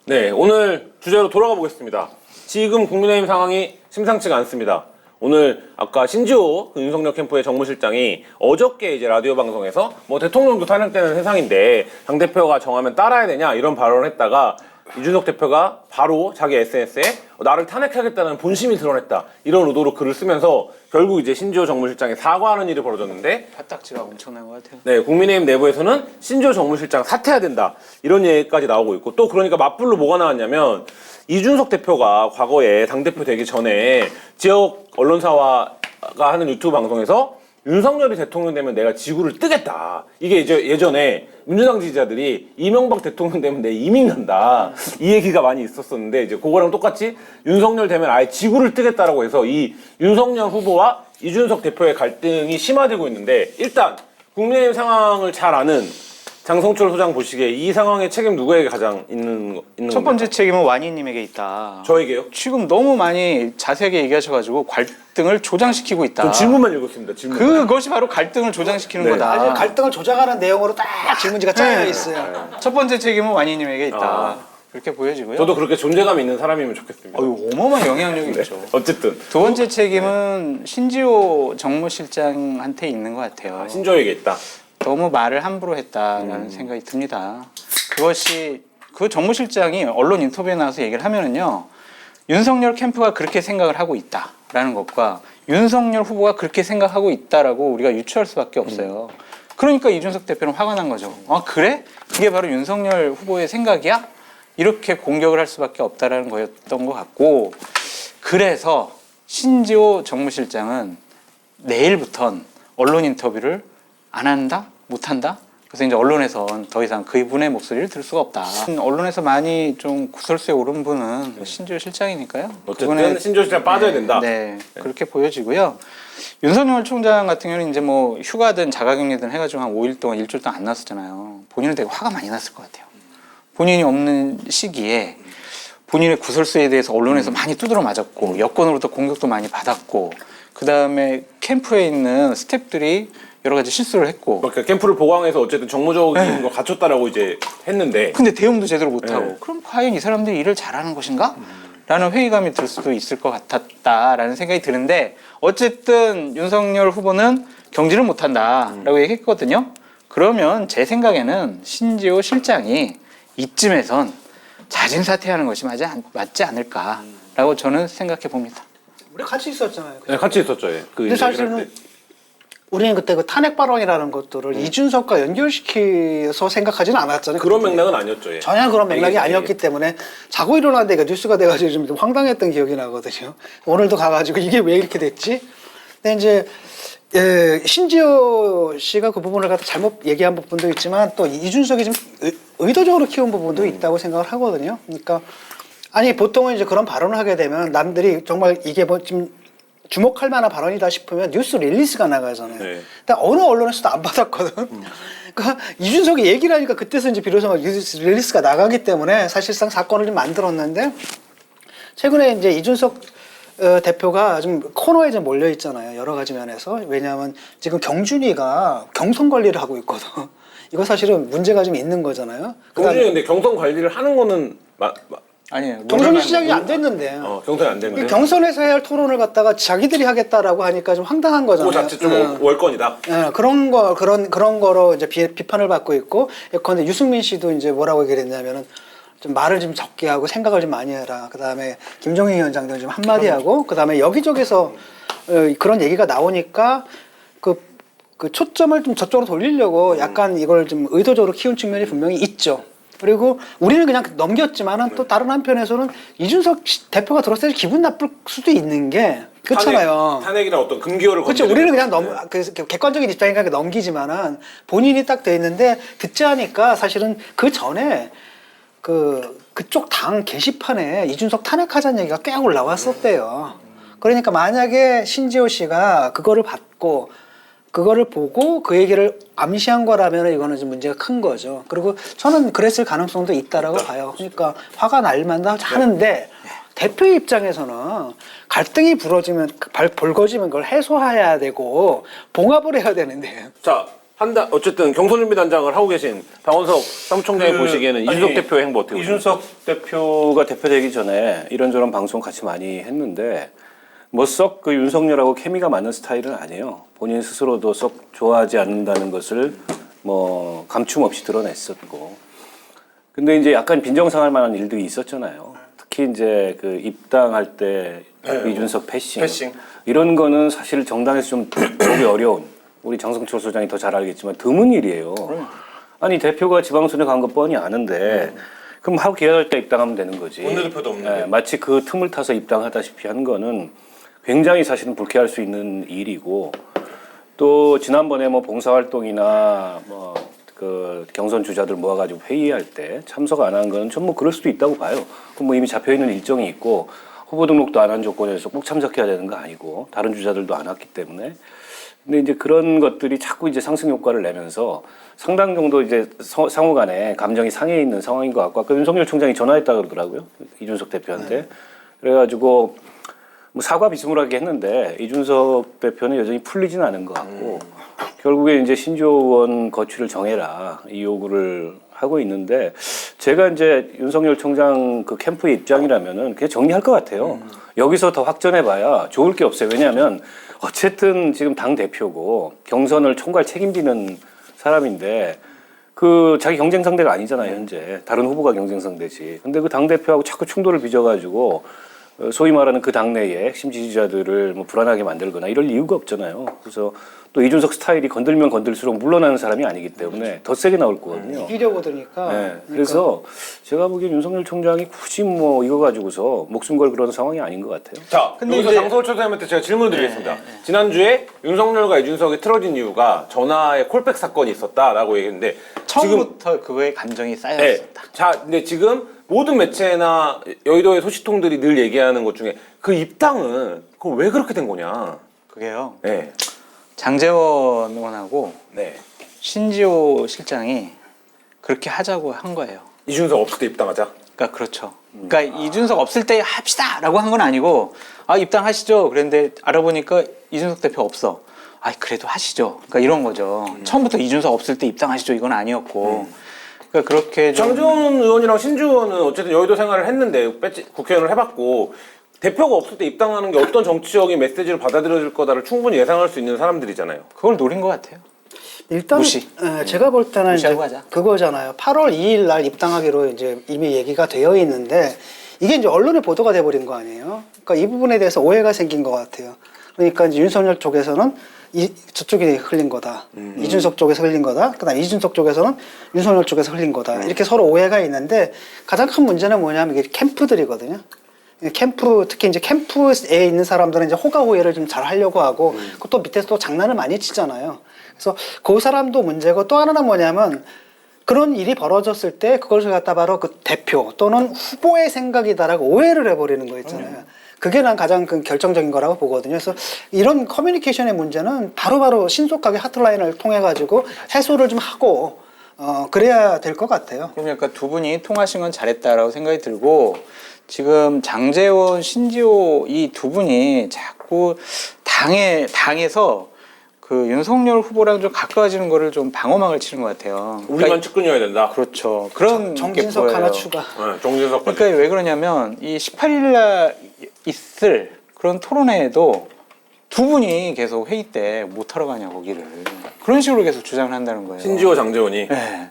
네, 오늘 주제로 돌아가 보겠습니다. 지금 국민의힘 상황이 심상치가 않습니다. 오늘 아까 신지호 윤석열 캠프의 정무실장이 어저께 이제 라디오 방송에서 뭐 대통령도 탄핵되는 세상인데 당대표가 정하면 따라야 되냐 이런 발언을 했다가 이준석 대표가 바로 자기 SNS에 나를 탄핵하겠다는 본심이 드러냈다 이런 의도로 글을 쓰면서 결국 이제 신지호 정무실장이 사과하는 일이 벌어졌는데 화딱지가 엄청난 것 같아요. 네, 국민의힘 내부에서는 신지호 정무실장 사퇴해야 된다 이런 얘기까지 나오고 있고 또 그러니까 맞불로 뭐가 나왔냐면 이준석 대표가 과거에 당대표 되기 전에 지역 언론사가 하는 유튜브 방송에서 윤석열이 대통령 되면 내가 지구를 뜨겠다. 이게 이제 예전에 민주당 지지자들이 이명박 대통령 되면 내 이민 간다. 이 얘기가 많이 있었었는데 이제 그거랑 똑같이 윤석열 되면 아예 지구를 뜨겠다라고 해서 이 윤석열 후보와 이준석 대표의 갈등이 심화되고 있는데 일단 국민의힘 상황을 잘 아는 장성철 소장 보시기에 이 상황의 책임 누구에게 가장 있는 첫 번째 책임은 완희님에게 있다. 저에게요? 지금 너무 많이 자세하게 얘기하셔가지고 갈등을 조장시키고 있다. 전 질문만 읽었습니다. 질문. 그것이 바로 갈등을 조장시키는 네. 거다. 아주 갈등을 조장하는 내용으로 딱 질문지가 짜여 있어요. 첫 번째 책임은 완희님에게 있다. 그렇게 보여지고요. 저도 그렇게 존재감 있는 사람이면 좋겠습니다. 어마어마한 영향력이 있죠. 어쨌든 두 번째 책임은 신지호 정무실장한테 있는 것 같아요. 신조에게 있다. 너무 말을 함부로 했다라는 생각이 듭니다. 그것이 그 정무실장이 언론 인터뷰에 나와서 얘기를 하면은요, 윤석열 캠프가 그렇게 생각을 하고 있다라는 것과 윤석열 후보가 그렇게 생각하고 있다라고 우리가 유추할 수밖에 없어요. 그러니까 이준석 대표는 화가 난 거죠. 아 그래? 그게 바로 윤석열 후보의 생각이야? 이렇게 공격을 할 수밖에 없다라는 거였던 것 같고, 그래서 신지호 정무실장은 내일부턴 언론 인터뷰를 안 한다? 못 한다? 그래서 이제 언론에선 더 이상 그분의 목소리를 들을 수가 없다. 언론에서 많이 좀 구설수에 오른 분은 신지호 실장이니까요. 어쨌든 신조 실장 빠져야 된다. 네, 그렇게 보여지고요. 윤석열 총장 같은 경우는 이제 뭐 휴가든 자가격리든 해가지고 한 5일 동안 일주일 동안 안 나왔었잖아요. 본인은 되게 화가 많이 났을 것 같아요. 본인이 없는 시기에 본인의 구설수에 대해서 언론에서 많이 두드러 맞았고 여권으로부터 공격도 많이 받았고 그 다음에 캠프에 있는 스태프들이 여러 가지 실수를 했고 그러니까 캠프를 보강해서 어쨌든 정무적인 거 갖췄다라고 이제 했는데 근데 대응도 제대로 못하고 네. 그럼 과연 이 사람들이 일을 잘하는 것인가? 라는 회의감이 들 수도 있을 것 같았다라는 생각이 드는데 어쨌든 윤석열 후보는 경질을 못한다라고 얘기했거든요. 그러면 제 생각에는 신지호 실장이 이쯤에선 자진 사퇴하는 것이 맞지 않을까라고 저는 생각해 봅니다. 우리 같이 있었잖아요. 네, 같이 있었죠. 예. 그 근데 얘기를 할 사실은 때. 우리는 그때 그 탄핵 발언이라는 것들을 이준석과 연결시켜서 생각하지는 않았잖아요. 그런 그때. 맥락은 아니었죠. 예. 전혀 그런 맥락이 예, 아니었기 때문에 자고 일어났는데 이거 뉴스가 돼가지고 좀 황당했던 기억이 나거든요. 오늘도 가가지고 이게 왜 이렇게 됐지? 근데 이제 신지호 씨가 그 부분을 갖다 잘못 얘기한 부분도 있지만 또 이준석이 좀 의도적으로 키운 부분도 있다고 생각을 하거든요. 그러니까 아니 보통은 이제 그런 발언을 하게 되면 남들이 정말 이게 뭐 좀 주목할 만한 발언이다 싶으면 뉴스 릴리스가 나가잖아요. 네. 근데 어느 언론에서도 안 받았거든. 그러니까 이준석이 얘기를 하니까 그때서 이제 비로소 뉴스 릴리스가 나가기 때문에 사실상 사건을 좀 만들었는데 최근에 이제 이준석 대표가 좀 코너에 좀 몰려 있잖아요. 여러 가지 면에서. 왜냐하면 지금 경준이가 경선 관리를 하고 있거든. 이거 사실은 문제가 좀 있는 거잖아요. 경준이 근데 경선 관리를 하는 거는 아니에요. 경선이 시작이 안 됐는데. 경선이 안 됐는데. 경선에서 해야 할 토론을 갖다가 자기들이 하겠다라고 하니까 좀 황당한 거잖아요. 그 자체 좀 월권이다. 그런 거로 이제 비판을 받고 있고, 예컨대 유승민 씨도 이제 뭐라고 얘기를 했냐면은 좀 말을 좀 적게 하고 생각을 좀 많이 해라. 그 다음에 김종인 위원장도 좀 한마디 하고, 그 다음에 여기저기서 그런 얘기가 나오니까 그 초점을 좀 저쪽으로 돌리려고 약간 이걸 좀 의도적으로 키운 측면이 분명히 있죠. 그리고 우리는 그냥 넘겼지만은 또 다른 한편에서는 이준석 대표가 들었을 때 기분 나쁠 수도 있는 게 그렇잖아요. 탄핵이나 어떤 금기어를 그렇죠. 우리는 그냥 객관적인 입장이니까 넘기지만은 본인이 딱 돼 있는데 듣지 않으니까 사실은 그 전에 그쪽 당 게시판에 이준석 탄핵하자는 얘기가 꽤 올라왔었대요. 그러니까 만약에 신지호 씨가 그거를 받고 그거를 보고 그 얘기를 암시한 거라면 이거는 좀 문제가 큰 거죠. 그리고 저는 그랬을 가능성도 있다라고 봐요. 그러니까 화가 날 만도 하는데 대표 입장에서는 갈등이 불거지면 그걸 해소해야 되고 봉합을 해야 되는데. 자, 어쨌든 경선준비단장을 하고 계신 박원석 사무총장이 보시기에는 이준석 대표의 행보 어떻게 보세요? 이준석 대표가 대표되기 전에 이런저런 방송 같이 많이 했는데 뭐 썩 그 윤석열하고 케미가 맞는 스타일은 아니에요. 본인 스스로도 썩 좋아하지 않는다는 것을 뭐 감춤 없이 드러냈었고. 근데 이제 약간 빈정상할 만한 일들이 있었잖아요. 특히 이제 그 입당할 때 이준석 패싱. 이런 거는 사실 정당에서 좀 보기 어려운, 우리 장성철 소장이 더 잘 알겠지만 드문 일이에요. 아니 대표가 지방선에 간 거 뻔히 아는데 그럼 하고 기회할 때 입당하면 되는 거지. 원내대표도 없는데. 마치 그 틈을 타서 입당하다시피 한 거는 굉장히 사실은 불쾌할 수 있는 일이고, 또 지난번에 뭐 봉사활동이나 뭐 그 경선 주자들 모아가지고 회의할 때 참석 안 한 거는 좀 뭐 그럴 수도 있다고 봐요. 그럼 뭐 이미 잡혀 있는 일정이 있고 후보 등록도 안 한 조건에서 꼭 참석해야 되는 거 아니고 다른 주자들도 안 왔기 때문에. 근데 이제 그런 것들이 자꾸 이제 상승 효과를 내면서 상당 정도 이제 상호 간에 감정이 상해 있는 상황인 것 같고, 아까 윤석열 총장이 전화했다 그러더라고요. 이준석 대표한테. 그래가지고 뭐 사과 비스무리하게 했는데 이준석 대표는 여전히 풀리진 않은 것 같고 결국에 이제 신조 의원 거취를 정해라 이 요구를 하고 있는데, 제가 이제 윤석열 총장 그 캠프의 입장이라면은 그냥 정리할 것 같아요. 여기서 더 확전해봐야 좋을 게 없어요. 왜냐하면 어쨌든 지금 당 대표고 경선을 총괄 책임지는 사람인데 그 자기 경쟁 상대가 아니잖아요. 현재 다른 후보가 경쟁 상대지. 근데 그 당 대표하고 자꾸 충돌을 빚어가지고 소위 말하는 그 당내의 핵심 지지자들을 뭐 불안하게 만들거나 이럴 이유가 없잖아요. 그래서 또 이준석 스타일이 건들면 건들수록 물러나는 사람이 아니기 때문에 더 세게 나올 거거든요. 이기려고 들으니까. 네, 그래서 제가 보기엔 윤석열 총장이 굳이 뭐 이거 가지고서 목숨 걸 그런 상황이 아닌 것 같아요. 자, 근데 여기서 이제- 장성철 총장님한테 제가 질문을 드리겠습니다. 지난주에 윤석열과 이준석이 틀어진 이유가 전화의 콜백 사건이 있었다라고 얘기했는데 처음부터 그거에 감정이 쌓여 네. 있었다. 자, 근데 지금 모든 매체나 여의도의 소식통들이 늘 얘기하는 것 중에 그 입당은 그거 왜 그렇게 된 거냐? 그게요. 네. 장제원 의원하고 네. 신지호 실장이 그렇게 하자고 한 거예요. 이준석 없을 때 입당하자. 그러니까 그렇죠. 그러니까 이준석 없을 때 합시다라고 한 건 아니고 아 입당하시죠. 그랬는데 알아보니까 이준석 대표 없어. 아 그래도 하시죠. 그러니까 이런 거죠. 처음부터 이준석 없을 때 입당하시죠. 이건 아니었고. 그러니까 그렇게 좀 장재원 의원이랑 신주 의원은 어쨌든 여의도 생활을 했는데 국회의원을 해봤고 대표가 없을 때 입당하는 게 어떤 정치적인 메시지를 받아들여질 거다를 충분히 예상할 수 있는 사람들이잖아요. 그걸 노린 것 같아요. 일단 무시. 제가 볼 때는 이제 무시하고 하자. 그거잖아요. 8월 2일 날 입당하기로 이제 이미 얘기가 되어 있는데 이게 이제 언론에 보도가 돼 버린 거 아니에요. 그러니까 이 부분에 대해서 오해가 생긴 것 같아요. 그러니까 이제 윤석열 쪽에서는 저쪽이 흘린 거다. 이준석 쪽에서 흘린 거다. 그다음 이준석 쪽에서는 윤석열 쪽에서 흘린 거다. 이렇게 서로 오해가 있는데 가장 큰 문제는 뭐냐면 이게 캠프들이거든요. 캠프 특히 이제 캠프에 있는 사람들은 이제 호가호혜를 좀 잘 하려고 하고 또 밑에서 또 장난을 많이 치잖아요. 그래서 그 사람도 문제고 또 하나는 뭐냐면 그런 일이 벌어졌을 때 그걸 갖다 바로 그 대표 또는 후보의 생각이다라고 오해를 해버리는 거 있잖아요. 그게 난 가장 그 결정적인 거라고 보거든요. 그래서 이런 커뮤니케이션의 문제는 바로바로 신속하게 하트라인을 통해 가지고 해소를 좀 하고 그래야 될 것 같아요. 그러니까 두 분이 통하신 건 잘했다라고 생각이 들고 지금 장제원, 신지호 이 두 분이 자꾸 당에서 그 윤석열 후보랑 좀 가까워지는 거를 좀 방어막을 치는 것 같아요. 우리만 측근이어야 된다. 그렇죠. 그런 정진석 게 하나 보여요. 추가. 네, 정진석. 그러니까 왜 그러냐면 이 18일 날 있을 그런 토론회에도 두 분이 계속 회의 때 못 하러 가냐 거기를 그런 식으로 계속 주장을 한다는 거예요. 신지호 장재원이. 네.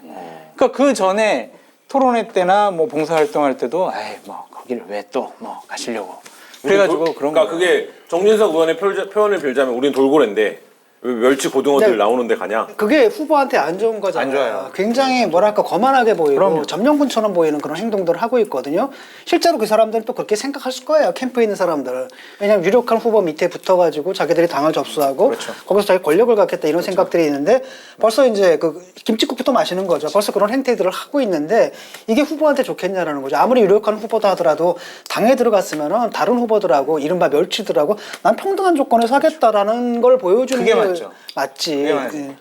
그러니까 그 전에 토론회 때나 뭐 봉사활동할 때도 아이 뭐 거기를 왜 또 뭐 가시려고 그래가지고 그런 그러니까 거예요. 그게 정진석 의원의 표현을 빌자면 우리는 돌고래인데 왜 멸치 고등어들 네. 나오는데 가냐? 그게 후보한테 안 좋은 거잖아요. 안 좋아요. 굉장히 뭐랄까 거만하게 보이고 그럼요. 점령군처럼 보이는 그런 행동들을 하고 있거든요. 실제로 그 사람들은 또 그렇게 생각하실 거예요. 캠프에 있는 사람들. 왜냐하면 유력한 후보 밑에 붙어가지고 자기들이 당을 접수하고 그렇죠. 거기서 자기 권력을 갖겠다 이런 생각들이 있는데 벌써 이제 그 김치국부터 마시는 거죠. 벌써 그런 행태들을 하고 있는데 이게 후보한테 좋겠냐라는 거죠. 아무리 유력한 후보다 하더라도 당에 들어갔으면은 다른 후보들하고 이른바 멸치들하고 난 평등한 조건에서 하겠다라는 걸 보여주는 그게 게 맞죠. 맞지. 그게 맞죠. 예.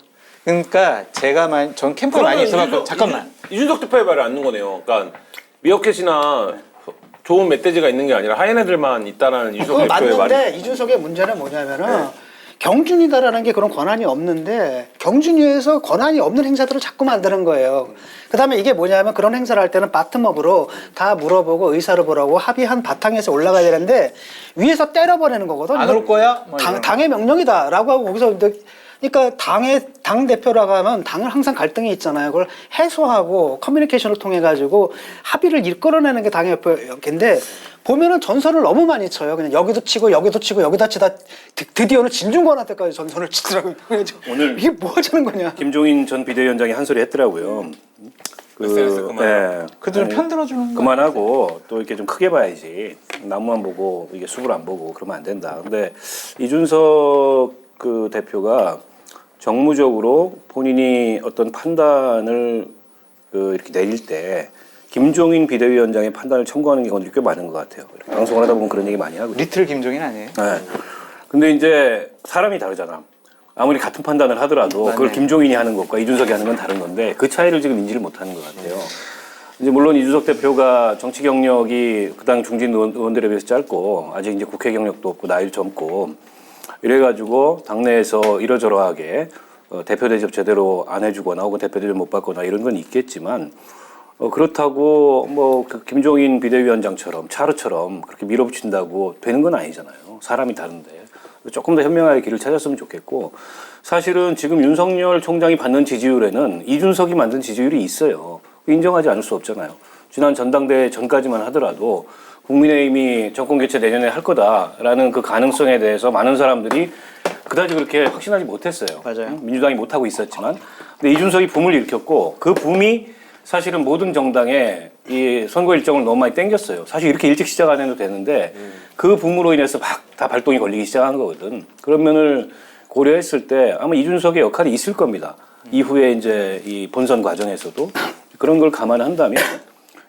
그러니까 제가 전 캠프에 많이 있어갖고 잠깐만 이준석 대표의 말을 않는 거네요. 그러니까 미어캣이나 좋은 멧돼지가 있는 게 아니라 하얀 애들만 있다라는 이준석 그거 대표의 말이. 맞는데 이준석의 문제는 뭐냐면은 경준이다라는 게 그런 권한이 없는데 경준위에서 권한이 없는 행사들을 자꾸 만드는 거예요. 그다음에 이게 뭐냐면 그런 행사를 할 때는 바텀업으로 다 물어보고 의사를 보라고 합의한 바탕에서 올라가야 되는데 위에서 때려버리는 거거든. 안 올 거야? 뭐 당의 명령이다라고 하고 거기서 그러니까 당 대표라고 하면 당은 항상 갈등이 있잖아요. 그걸 해소하고 커뮤니케이션을 통해 가지고 합의를 이끌어내는 게 당의 대표인데 보면은 전선을 너무 많이 쳐요. 그냥 여기도 치고 여기도 치고 여기다 치다 드디어는 진중권한테까지 전선을 치더라고요. 오늘 이게 뭐 하자는 거냐? 김종인 전 비대위원장이 한 소리 했더라고요. SNS 그만. 그들 편 들어주는 거 그만하고 또 이렇게 좀 크게 봐야지. 나무만 보고 이게 숲을 안 보고 그러면 안 된다. 근데 이준석 그 대표가 정무적으로 본인이 어떤 판단을 이렇게 내릴 때 김종인 비대위원장의 판단을 청구하는 경우도 꽤 많은 것 같아요. 방송을 하다 보면 그런 얘기 많이 하거든요. 리틀 김종인 아니에요? 네. 근데 이제 사람이 다르잖아. 아무리 같은 판단을 하더라도 그걸 맞네. 김종인이 하는 것과 이준석이 하는 건 다른 건데 그 차이를 지금 인지를 못하는 것 같아요. 이제 물론 이준석 대표가 정치 경력이 그 당 중진 의원들에 비해서 짧고 아직 이제 국회 경력도 없고 나이도 젊고 이래가지고 당내에서 이러저러하게 대표 대접 제대로 안 해주거나 혹은 대표 대접 못 받거나 이런 건 있겠지만 그렇다고 뭐 그 김종인 비대위원장처럼 차르처럼 그렇게 밀어붙인다고 되는 건 아니잖아요. 사람이 다른데 조금 더 현명하게 길을 찾았으면 좋겠고 사실은 지금 윤석열 총장이 받는 지지율에는 이준석이 만든 지지율이 있어요. 인정하지 않을 수 없잖아요. 지난 전당대회 전까지만 하더라도 국민의힘이 정권 교체 내년에 할 거다라는 그 가능성에 대해서 많은 사람들이 그다지 그렇게 확신하지 못했어요. 맞아요. 민주당이 못하고 있었지만. 근데 이준석이 붐을 일으켰고 그 붐이 사실은 모든 정당에 이 선거 일정을 너무 많이 땡겼어요. 사실 이렇게 일찍 시작 안 해도 되는데 그 붐으로 인해서 막 다 발동이 걸리기 시작한 거거든. 그런 면을 고려했을 때 아마 이준석의 역할이 있을 겁니다. 이후에 이제 이 본선 과정에서도 그런 걸 감안한다면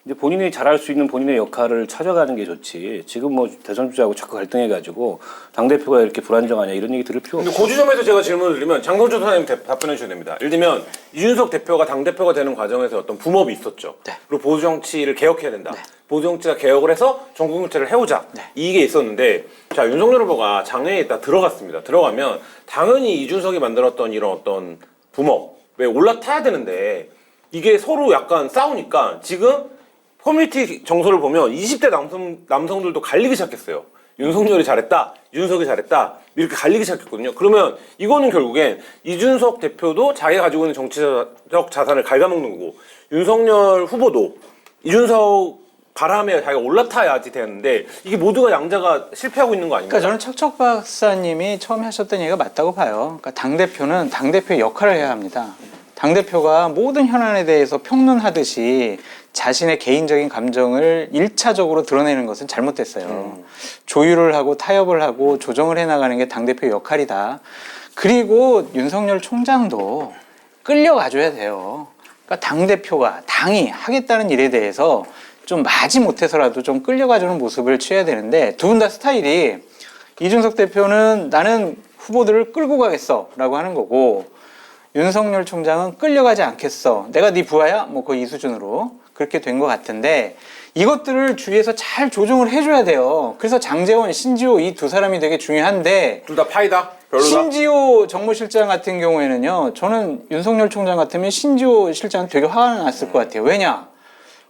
이제 본인이 잘할 수 있는 본인의 역할을 찾아가는 게 좋지. 지금 뭐 대선 주자하고 자꾸 갈등해가지고 당대표가 이렇게 불안정하냐 이런 얘기 들을 필요 근데 없어요. 그 지점에서 제가 질문을 드리면 장성철 선생님 답변해 주셔야 됩니다. 예를 들면 이준석 대표가 당대표가 되는 과정에서 어떤 붐업이 있었죠. 네. 그리고 보수정치를 개혁해야 된다. 보수정치가 개혁을 해서 정권 교체를 해오자. 이게 있었는데 자 윤석열 후보가 장외에 있다 들어갔습니다. 들어가면 당연히 이준석이 만들었던 이런 어떤 붐업에 올라타야 되는데 이게 서로 약간 싸우니까 지금 커뮤니티 정서를 보면 20대 남성들도 갈리기 시작했어요. 윤석열이 잘했다, 윤석이 잘했다 이렇게 갈리기 시작했거든요. 그러면 이거는 결국엔 이준석 대표도 자기가 가지고 있는 정치적 자산을 갉아먹는 거고 윤석열 후보도 이준석 바람에 자기가 올라타야지 되는데 이게 모두가 양자가 실패하고 있는 거 아닙니까? 그러니까 저는 척척 박사님이 처음에 하셨던 얘기가 맞다고 봐요. 그러니까 당대표는 당대표의 역할을 해야 합니다. 당대표가 모든 현안에 대해서 평론하듯이 자신의 개인적인 감정을 1차적으로 드러내는 것은 잘못됐어요. 조율을 하고 타협을 하고 조정을 해나가는 게 당대표의 역할이다. 그리고 윤석열 총장도 끌려가줘야 돼요. 그러니까 당대표가 당이 하겠다는 일에 대해서 좀 마지 못해서라도 좀 끌려가주는 모습을 취해야 되는데 두 분 다 스타일이 이준석 대표는 나는 후보들을 끌고 가겠어 라고 하는 거고 윤석열 총장은 끌려가지 않겠어. 내가 네 부하야? 뭐 거의 이 수준으로 그렇게 된 것 같은데 이것들을 주위에서 잘 조정을 해줘야 돼요. 그래서 장제원, 신지호 이 두 사람이 되게 중요한데 둘 다 파이다? 별로다? 신지호 정무실장 같은 경우에는요. 저는 윤석열 총장 같으면 신지호 실장은 되게 화가 났을 것 같아요. 왜냐?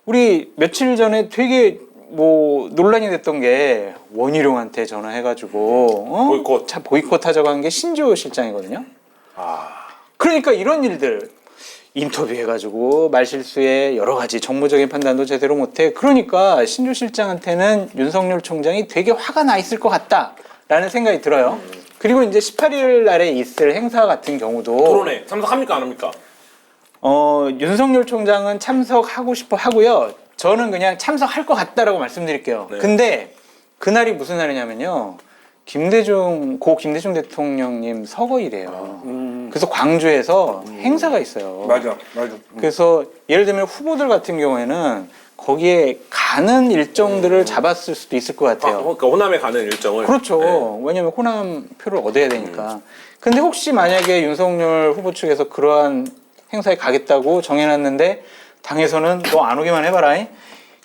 우리 며칠 전에 되게 뭐 논란이 됐던 게 원희룡한테 전화해가지고 보이콧. 차 보이콧하자고 한 게 신지호 실장이거든요. 그러니까 이런 일들 인터뷰해가지고 말실수에 여러 가지 정무적인 판단도 제대로 못해. 그러니까 신지호 실장한테는 윤석열 총장이 되게 화가 나 있을 것 같다라는 생각이 들어요. 그리고 이제 18일 날에 있을 행사 같은 경우도 토론회 참석합니까 안 합니까? 윤석열 총장은 참석하고 싶어 하고요. 저는 그냥 참석할 것 같다라고 말씀드릴게요. 네. 근데 그날이 무슨 날이냐면요. 고 김대중 대통령님 서거일이에요. 그래서 광주에서 행사가 있어요. 맞아. 그래서 예를 들면 후보들 같은 경우에는 거기에 가는 일정들을 잡았을 수도 있을 것 같아요. 그러니까 호남에 가는 일정을. 그렇죠. 네. 왜냐면 호남 표를 얻어야 되니까. 근데 혹시 만약에 윤석열 후보 측에서 그러한 행사에 가겠다고 정해놨는데 당에서는 너 안 오기만 해봐라.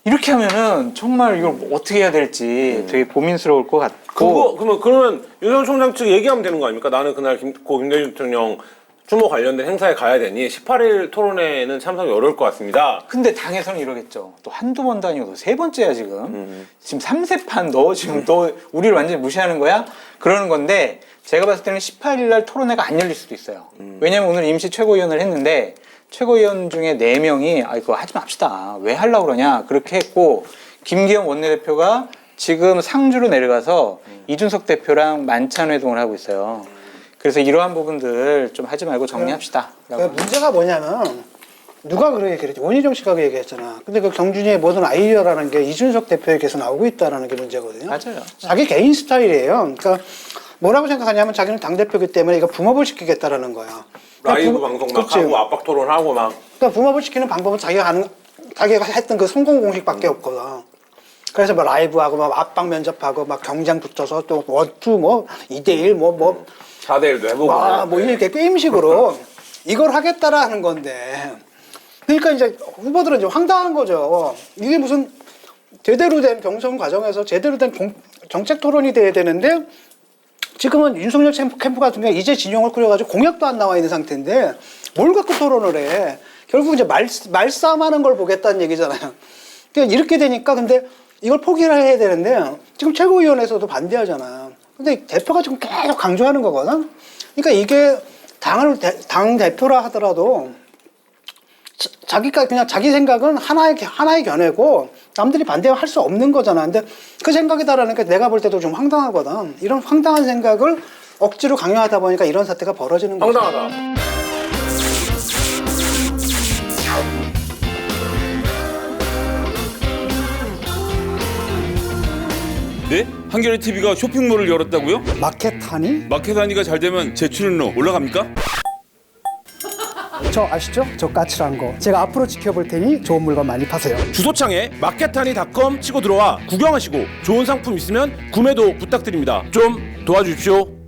이렇게 하면은 정말 이걸 어떻게 해야 될지 되게 고민스러울 것 같고. 그러면 윤석열 총장 측 얘기하면 되는 거 아닙니까? 나는 그날 김대중 대통령 추모 관련된 행사에 가야 되니 18일 토론회는 참석이 어려울 것 같습니다. 근데 당에서는 이러겠죠. 또 한두 번도 아니고 세 번째야 지금. 지금 3세판 너 지금 너 우리를 완전히 무시하는 거야? 그러는 건데 제가 봤을 때는 18일 날 토론회가 안 열릴 수도 있어요. 왜냐면 오늘 임시 최고위원을 했는데 최고위원 중에 4명이 그거 하지 맙시다. 왜 하려고 그러냐. 그렇게 했고 김기현 원내대표가 지금 상주로 내려가서 이준석 대표랑 만찬 회동을 하고 있어요. 그래서 이러한 부분들 좀 하지 말고 정리합시다. 문제가 뭐냐면 누가 그렇게 얘기했지? 원희룡 씨가 그 얘기했잖아. 근데 그 경준이의 모든 아이디어라는 게 이준석 대표에게서 나오고 있다는 게 문제거든요. 맞아요. 자기 개인 스타일이에요. 그러니까 뭐라고 생각하냐면 자기는 당대표이기 때문에 이거 붕업을 시키겠다라는 거야. 라이브 방송 막 그렇지. 하고 압박 토론하고 막. 그러니까 붕업을 시키는 방법은 자기가 했던 그 성공 공식밖에 없거든. 그래서 뭐 라이브하고 막 압박 면접하고 막 경쟁 붙어서 또 원투 뭐 2대1 뭐 4대1도 해보고. 뭐 이렇게 게임식으로 이걸 하겠다라는 건데. 그러니까 이제 후보들은 이제 황당한 거죠. 이게 무슨 제대로 된 경선 과정에서 제대로 된 정책 토론이 돼야 되는데 지금은 윤석열 캠프 같은 경우에 이제 진영을 꾸려가지고 공약도 안 나와 있는 상태인데 뭘 갖고 토론을 해. 결국 이제 말싸움하는 걸 보겠다는 얘기잖아요. 그러니까 이렇게 되니까 근데 이걸 포기를 해야 되는데 지금 최고위원회에서도 반대하잖아. 근데 대표가 지금 계속 강조하는 거거든. 그러니까 이게 당 대표라 하더라도 자기가 그냥 자기 생각은 하나의 견해고 남들이 반대할 수 없는 거잖아. 근데 그 생각이다라는 게 내가 볼 때도 좀 황당하거든. 이런 황당한 생각을 억지로 강요하다 보니까 이런 사태가 벌어지는 거죠. 황당하다. 네? 한겨레 TV가 쇼핑몰을 열었다고요? 마켓하니? 마켓하니가 잘 되면 제 출연료 올라갑니까? 저 아시죠? 저 까칠한 거. 제가 앞으로 지켜볼 테니 좋은 물건 많이 파세요. 주소창에 마켓하니.com 치고 들어와 구경하시고 좋은 상품 있으면 구매도 부탁드립니다. 좀 도와주십시오.